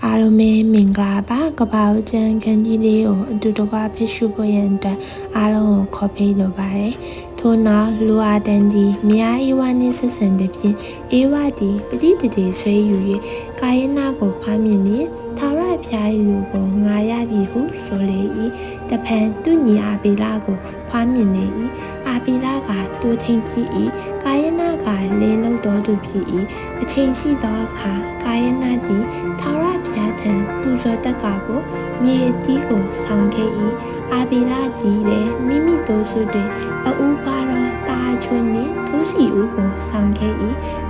အားလုံးပဲမင်္ဂလာပါကပ္ပဦးကျန်းခန်းကြီးလေးကိုအတူတကွဖစ်ရှုဖို့ရန်အတွက်အားလုံးကိုခေါ်ဖိတ်လိုပါတယ်ထို့နောက်လူအားတန်ကြီးမြားအေဝါနှင့်ဆက်ဆံတဲ့ဖြင့်အေဝါတီပဋိတတိဆွဲယူ၍ကာယနာကိုဖားမြင်လျင်ထာဝရဘုရား၏လူကိုငါရပြီဟုဆိုလေ၏တဖန်သူညီအာဘီလာကိုဖားမြင်လေ၏အာဘီလာကတိုးထိန်ဖြစ်၏ကာယနာကလေလုံးတော်သူဖြစ်၏အချိန်ရှိသောအခါကာယနာသည်ထာဝရဘုရားထံပူဇော်တက်ကကိုမြေအကြီးကိုဆောင်ခဲ့၏အာဘီလာသည်လည်းမိမိတို့စုတွင်အူပါတော်တာချွန်းနှင့်သူစီဦးကိုဆောင်ခဲ့၏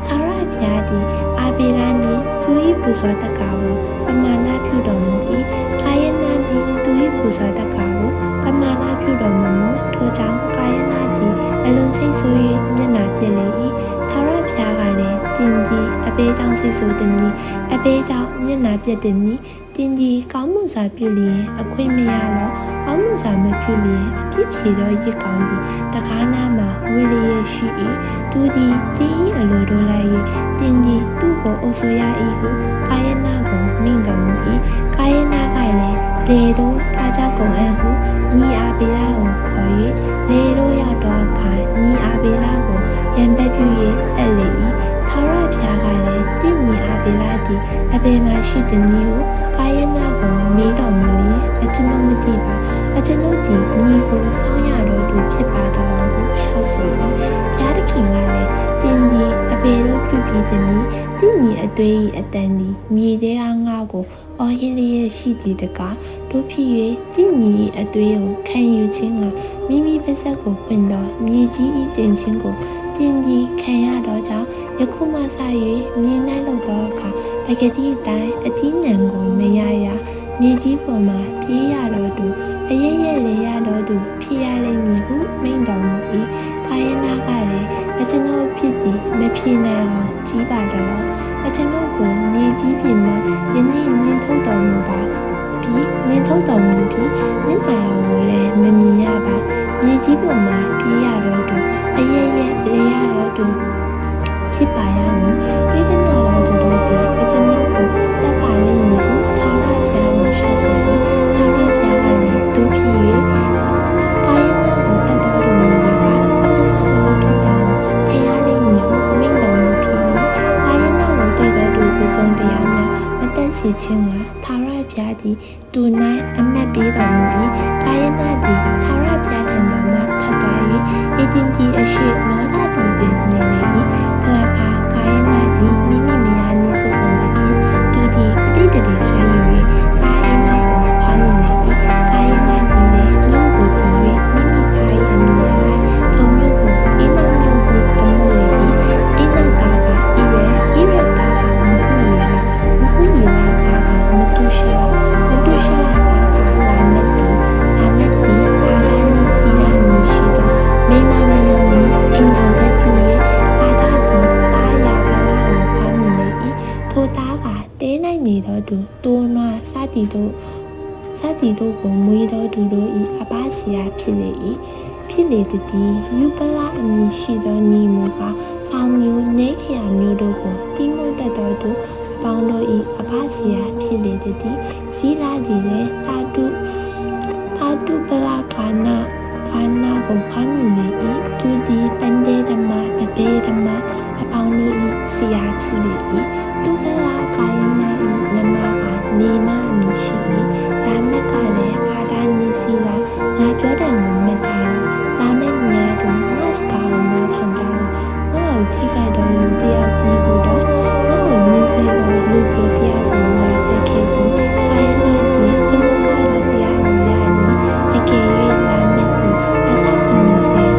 ထာဝရဘုရားသည်အာဘီလာနှင့်သူ၏ပူဇော်တက်ကကိုပမာဏပြုတော်မူ၏ကာယနာနှင့်သူ၏ပူဇော်တက်ကကိုပမာဏပြုတော်မူထိုကြောင့်ကာယနာသည်အလွန်စိတ်ဆိုး၍မျက်နှာပြက်လေ၏ထာဝရဘုရားကလည်းတင်ကြီးအပေးကြောင့်စိတ်ဆိုးသည်နီအပေးကြောင့်မျက်နှာပြက်သည်နီတင်ကြီးကောင်းမှုစွာပြုလျင်အခွင့်မရတော့ကောင်းမှုစွာမပြုလျင်အပြစ်ဖြေသောရစ်ကောင်းသည်တကားနာမှာဝိလျက်ရှိ၏သူသည်တင်း၏အလိုတို့လိုက်၍တင်ကြီးသူ့ကိုအုပ်ဆိုရ၏ဟုကာယနာကိုမိန့်တော်မူ၏ကာယနာကလည်းလေတို့ထွားကြကုန်အံ့ဟုညီအာဘေလာကိုခေါ်၍လေတို့ရောက်တော့အခါညီအာဘေလာကိုရံပက်ပြု၍တက်လေ၏ထာဝရဘုရားကလည်းတင့်ညီအာဘေလာသည်အဘယ်မှရှိသည်နည်းဟုကာယနာကိုမေးတော်မူလျင်အကျွန်ုပ်မကြည့်ပါအကျွန်ုပ်သည်ညီကိုဆောင်းရတော်သူဖြစ်ပါတော်ဟုလျှောက်ဆို၏ဘုရားသခင်ကလည်းတင်ကြီးအဘယ်တို့ပြုပြီးသည်နည်းတင့်ညီအတွေ့၏အတန်သည်မြေထဲကငါကိုအော်ဟစ်လျက်ရှိသည်တကားတို့ဖြစ်၍တင့်ညီ၏အတွေ့ကိုခံယူခြင်းကမိမိပါးစပ်ကိုဖွင့်သောမြေကြီး၏ကျင့်ခြင်းကိုတင်ကြီးခံရတော့ကြောင့်ယခုမှစ၍မြေ၌လောက်သောအခါပကတိအတိုင်းအကြီးညံကိုမရရမြေကြီးပေါ်မှာပြေးရတော့သူအရရက်လေရတော့သူဖြစ်ရလိမ့်မည်ဟုမိန့်တော်မူ၏ကာယနာကလည်းအကျွန်ုပ်ဖြစ်သည်မဖြစ်နိုင်အောင်ကြီးပါတော့အကျွန်ုပ်ကိုမြေကြီးပြင်မှာယနေ့နင်းထုတ်တော်မူပါပြီးနင်းထုတ်တော်မူပြီးမျက်နှာတော်ကိုလည်းမမြင်ရပါမြေကြီးပေါ်မှာပြေးရတော့သူအရရက်လေရတော့သူဖြစ်ပါရမည်ပြည်ထမြောက်တော်သူတို့သည်အကျွန်ုပ်ကိုတပ်ပါလိမ့်မည်ဟုထာဝရဘုရားကိုရှောက်ဆိုပြီးထာဝရဘုရားကလည်းတို့ဖြစ်၍ကာယနာကိုတတ်တော်သူမည်ဒီကခုနှစ်ဆတော်ဖြစ်တော်ခရလိမ့်မည်ဟုမိန့်တော်မူပြီးကာယနာကိုတွေ့တော်သူစီဆုံးတရားများမတက်စေခြင်းကထာဝရဘုရားသည်သူ၌အမတ်ပေးတော်မူ၏ကာယနာသည်ထာဝရဘုရားထံတော်မှထွက်သွား၍အေဒင်ပြည်အရှိနောဒပြည်တွင်နေလေ၏ထိုအခါကာယနာသည်မိမိမယားနှင့်ဆက်ဆံသည်ဖြင့်သူသည်ပဋိတတိဆွဲယူ၍ကာယနာကိုဖားမြင်လေ၏ကာယနာသည်လည်းမြို့ကိုတည်၍မိမိသား၏အမည်အလိုက်ထိုမြို့ကိုအိနောင်မြို့ဟုတမို့လေ၏အိနောင်သားကဣရသားကမဟုယေလသားကမတုရှလသားကလာမက်တီအာဒာနိစီယာမီရှိသောမိမနေယံမီအိမ်တော်ပဲပြု၍အာဒာတီတာယာဗလာကိုဖားမြင်လေ၏ထိုသားကတဲ၌နေတော်သူတိုးနွားစသည်တို့ကိုမွေးတော်သူတို့၏အပစီယာဖြစ်လေ၏ဖြစ်လေသည်ယူပလာအမည်ရှိသောညီမူကဆောင်းမျိုးနေခရာမျိုးတို့ကိုတိမုတ်တတ်တော်သူအပေါင်းတို့၏အပစီယာဖြစ်လေသည်ဇီလာသည်လည်းတာတုပလာခါနာကိုဖမ်းမြင်လေ၏သူသည်ပန္ဒေဓမ္မပပေဓမ္မအပေါင်းတို့၏ဆရာဖြစ်လေ၏သူပလာကာယနာ၏နမကနေမအမည်ရှိ၏လာမက်ကလည်းအာဒာနိစီလာငါပြောတယ်ကိုမကြတော့လာမက်မြားတို့ငါစကားကိုနားထောင်ကြတော့ငါ့ကိုချိခိုက်တော်လူတယောက်ကြီးဟူတော့ငါ့ကိုနင်းစေတော်လူပြတယောက်ကိုငါတက်ခဲ့ပြီးကာယနာသည်ခုနှစ်ဆတော်တရားကိုရသည်အကယ်၍လာမက်သည်အစခုနှစ်ဆတော်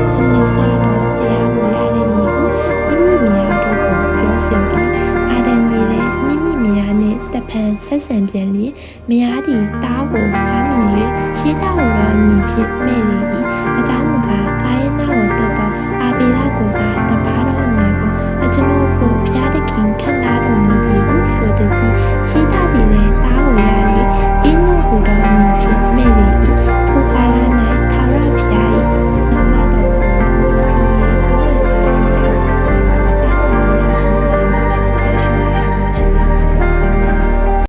တရားကိုရလိမ့်မည်ဟုမိမိမယားတို့ကိုပြောဆို၏အာဒန်သည်လည်းမိမိမယားနှင့်တဖန်ဆက်ဆံပြန်လျင်မယားသည်တားကိုဖားမြင်၍ရှေးတောက်တော်မည်ဖြင့်မဲ့လေ၏